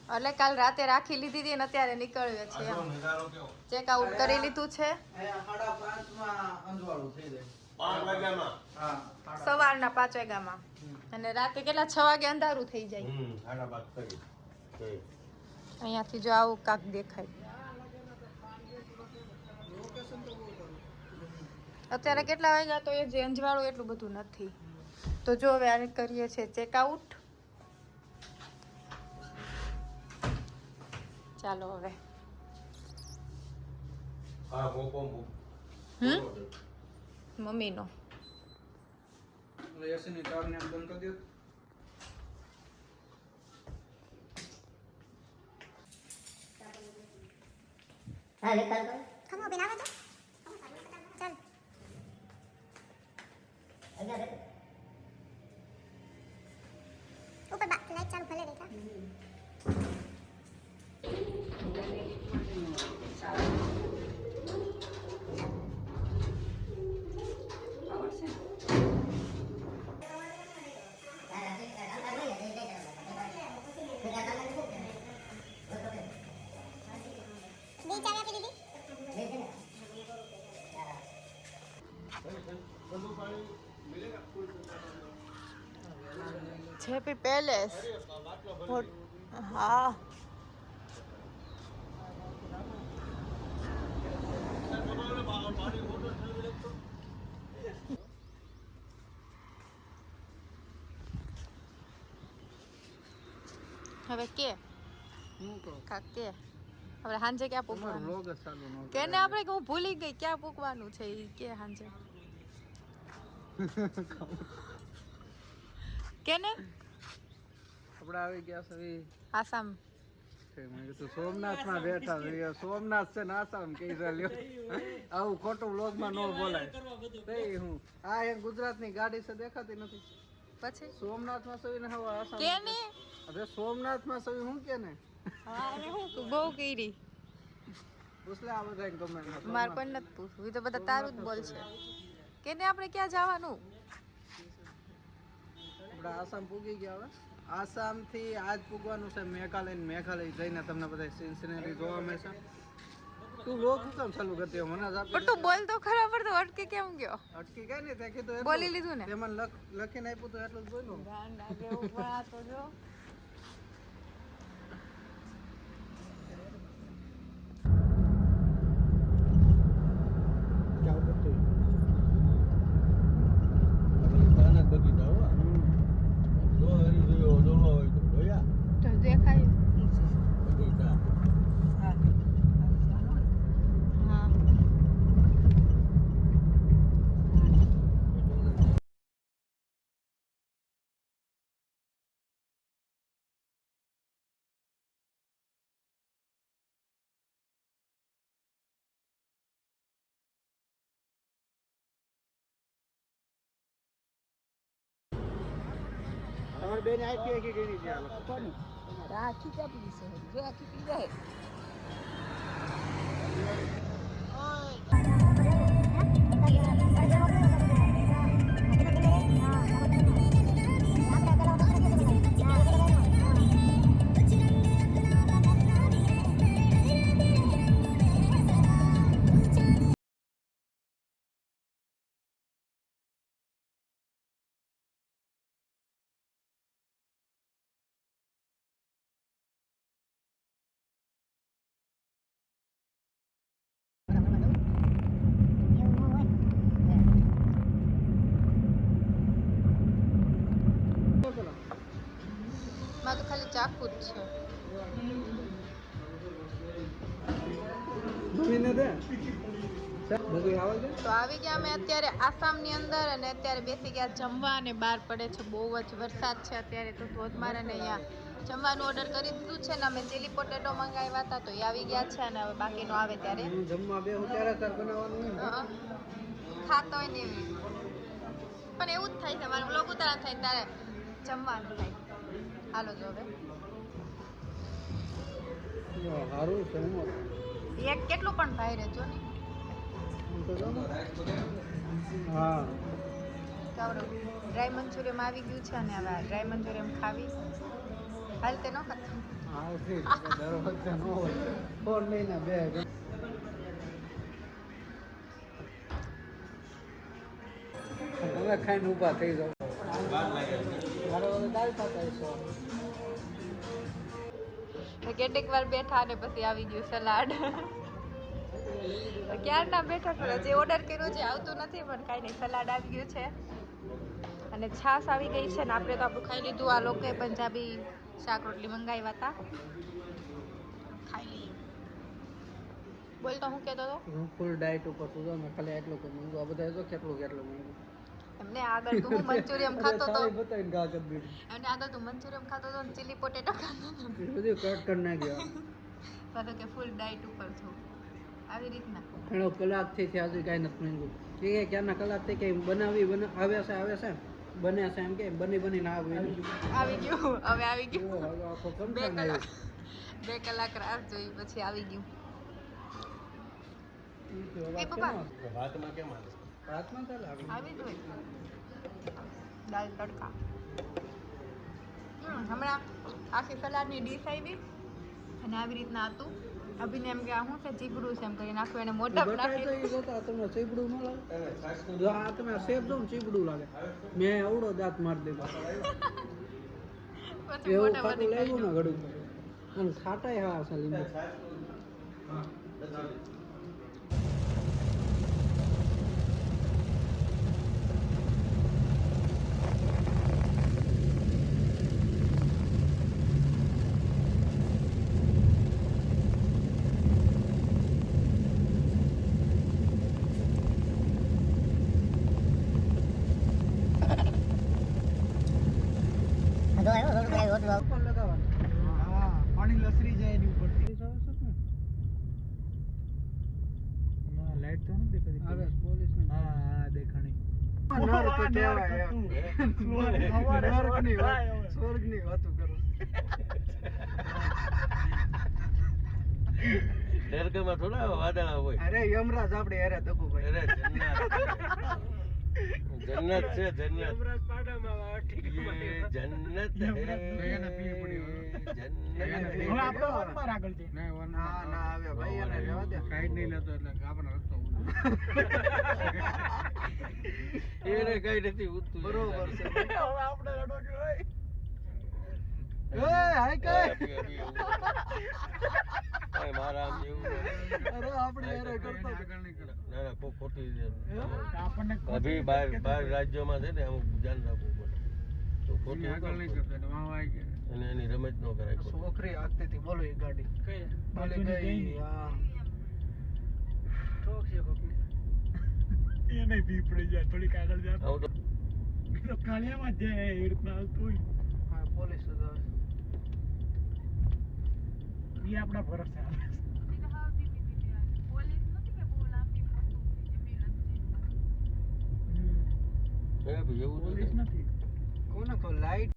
એટલે કાલ રાતે રાખી લીધી હતી ને અત્યારે નીકળ્યો છે ચેક આઉટ કરી લીધું છે સવારના 5 વાગ્યામાં અને રાતે કેટલા 6 વાગે અંધારું થઈ જાય અહીંયાથી જો આવું કાક દેખાય અત્યારે કેટલા વાગ્યા તો એ જે અંજવાળું એટલું બધું નથી તો જો હવે આને કરીએ છીએ ચેકઆઉટ ચાલો હવે મમ્મીનો હા નિકાલ કર ખમો બેન આવે તો ચાલ અહીંયા ઉપર લાઈટ ચાલુ ભલે દેખા જેપી પેલેસ હા હવે કે કાક કે હવે સાંજે ક્યાં પૂકવાનું કે ને આપણે હું ભૂલી ગઈ ક્યાં પૂકવાનું છે એ કે સાંજે કે ને આપણે આવી ગયા છે આસામ સોમનાથ માં બેઠા છે સોમનાથ છે ને આસામ કઈ ચાલ્યો આવું ખોટું વ્લોગ માં ન બોલાય હું આ એક ગુજરાત ની ગાડી છે દેખાતી નથી પછી સોમનાથ માં સવી ને હવા આસામ કે ને અરે સોમનાથ માં સવી હું કે ને હા અને હું તું બહુ કીરી પૂછલે આ બધા કમેન્ટ માર કોઈ નથી પૂછવું એ તો બધા તારું જ બોલશે કે ને આપણે ક્યાં જવાનું આપણે આસામ પૂગી ગયા હવે આસામ થી આજ પૂગવાનું છે મેઘાલય મેઘાલય જઈને તમને બધા સિનરી જોવા મળશે તું લોક કેમ ચાલુ કરતી મને પણ તું બોલ તો ખરા પર તો અટકે કેમ ગયો અટકી ગઈ ને તે કીધું બોલી લીધું ને તે મને લખીને આપ્યું તો એટલું જ બોલ્યું ધ્યાન રાખે ઉપર આ તો જો क्या करते अभी खाना बगीचा हुआ दो हरी जो दोनों હોય તો જોયા તો દેખાય બગીચા હા હા તમારી બેન આઈ કે ગઈ છે આ કોણ રાખી કાપી છે જો આખી પી જાય માં તો ખાલી ચાકુ જ છે મમ્મીને દે બધું આવે છે તો આવી ગયા અમે અત્યારે આસામની અંદર અને અત્યારે બેસી ગયા જમવા અને બહાર પડે છે બહુ જ વરસાદ છે અત્યારે તો ધોધમાર અને અહીંયા જમવાનું ઓર્ડર કરી દીધું છે ને અમે ચીલી પોટેટો મંગાવ્યા હતા તો એ આવી ગયા છે અને હવે બાકીનો આવે ત્યારે જમવા બે ત્યારે તાર બનાવવાનું ખાતો હોય ને એવી પણ એવું જ થાય છે મારે બ્લોગ ઉતારા થાય ત્યારે જમવાનું થાય હાલો જો હવે સારું છે એક કેટલું પણ ભાઈ રહેજો ને હા કાવડો ડ્રાય મંચુરિયમ આવી ગયું છે અને હવે ડ્રાય મંચુરિયમ ખાવી હાલ તે ન ખાતો આવતી દર વખતે ન હોય ફોન લઈને બે તમે ખાઈને ઊભા થઈ જાઓ દાળ ખાતા હશો. તો કેટલીક વાર બેઠા અને પછી આવી ગયું સલાડ ક્યારના બેઠા ખરા જે ઓર્ડર કર્યો છે આવતું નથી પણ કાંઈ નહીં સલાડ આવી ગયું છે અને છાશ આવી ગઈ છે ને આપણે તો આપણું ખાઈ લીધું આ લોકોએ પંજાબી શાક રોટલી મંગાવ્યા હતા ખાઈ લઈએ બોલ તો હું કહેતો હતો હું ફૂલ ડાયટ ઉપર છું જો મેં ખાલી એટલું કોઈ મંગું આ બધા જો કેટલું મંગું એમને આગળ તું હું મંચુરિયમ ખાતો હતો બતાવીને ગા કરી દીધું અને આગળ તું મંચુરિયમ ખાતો હતો ને ચીલી પોટેટો ખાતો હતો બધું કટ કરી નાખ્યો તો કે ફૂલ ડાયટ ઉપર છું આવી રીતના ઘણો કલાકથી હજી કાંઈ નથી મંગું કે ક્યારના કલાકથી કે બનાવી આવે છે બને છે એમ કે બનીને આવી ગયું હવે આવી ગયું આખો 2 કલાક રાહ જોઈ પછી આવી ગયું એ પપ્પા ભાતમાં કેમ આવે ભાતમાં ચાલે આવી જ હોય દાલ તડકા હમણાં આખી સલાડની ડીશ આવી અને આવી રીતના હતું અભિને એમ કે આ શું છે ચીબડું છે એમ કરીને નાખવું એને મોટા નાખી તમને ચીબડું ન લાગે જો આ તમે શેપ જો ચીબડું લાગે મેં એવડો દાંત મારી દીધો પછી એવું મોટા ખાતું લાગ્યું ને ઘડું અને ખાટાય હા છે લીંબુ બધો આવ્યો રોડ બનાવ્યો રોડ ઉપર લગાવવાનું હા પાણી લસરી જાય એની ઉપરથી ના લાઈટ તો નથી દેખાતી આવે પોલીસ ને હા દેખાણી સ્વર્ગની વાતો કરો નરકમાં થોડા વાદળા હોય. અરે યમરાજ આપણે હેરે દગુ ભાઈ અરે જન્નત છે જન્નત. ये जन्नत है ના ના આવે ભાઈ એને રહેવા દે સાઈડ નહીં લેતો એટલે આપણને રસ્તો એને કઈ નથી ઉઠતું. બરોબર છે આપણે રડો કે ભાઈ એ હાય કઈ કઈ મારા આમ એવું અરે આપણે હેરે કરતો આગળ નહીં કરે ના ના કોઈ ખોટી અભી બાર રાજ્યોમાં છે ને અમુક ધ્યાન રાખવું પડે તો ખોટું આગળ નહીં કરતો એટલે વાહ વાહ કે અને એની રમત ન કરાય ખોટી. છોકરી આગતી હતી બોલો એ ગાડી કઈ બોલે ગઈ હા ઠોક છે કોકને એ નહીં બી પડી જાય થોડીક આગળ જા આવું તો કાળિયામાં જાય એ રીતના હાલતું હા પોલીસ જ આવે એ આપણા ભરોસે આવે એવું પોલીસ નથી કોને કો લાઈટ